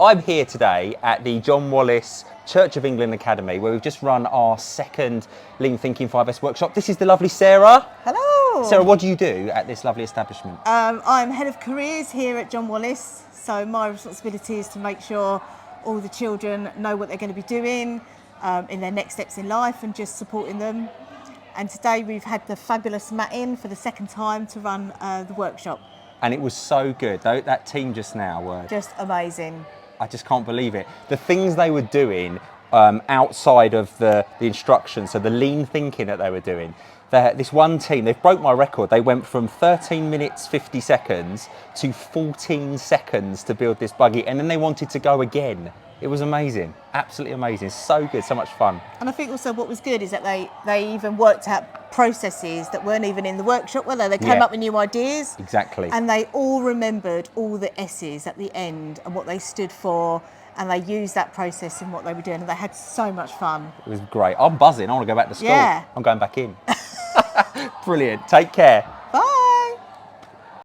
I'm here today at the John Wallis Church of England Academy, where we've just run our second Lean Thinking 5S workshop. This is the lovely Sarah. Hello. Sarah, what do you do at this lovely establishment? I'm head of careers here at John Wallis, so my responsibility is to make sure all the children know what they're going to be doing in their next steps in life and just supporting them. And today we've had the fabulous Matt in for the second time to run the workshop. And it was so good. That team just now were Just amazing. I just can't believe it. The things they were doing outside of the instructions, so the lean thinking that they were doing. This one team, they've broke my record. They went from 13 minutes, 50 seconds to 14 seconds to build this buggy. And then they wanted to go again. It was amazing, absolutely amazing. So good, so much fun. And I think also what was good is that they even worked out processes that weren't even in the workshop, were they? They came up with new ideas. Exactly. And they all remembered all the S's at the end and what they stood for, and they used that process in what they were doing, and they had so much fun. It was great. I'm buzzing, I want to go back to school. Yeah. I'm going back in. Brilliant, take care.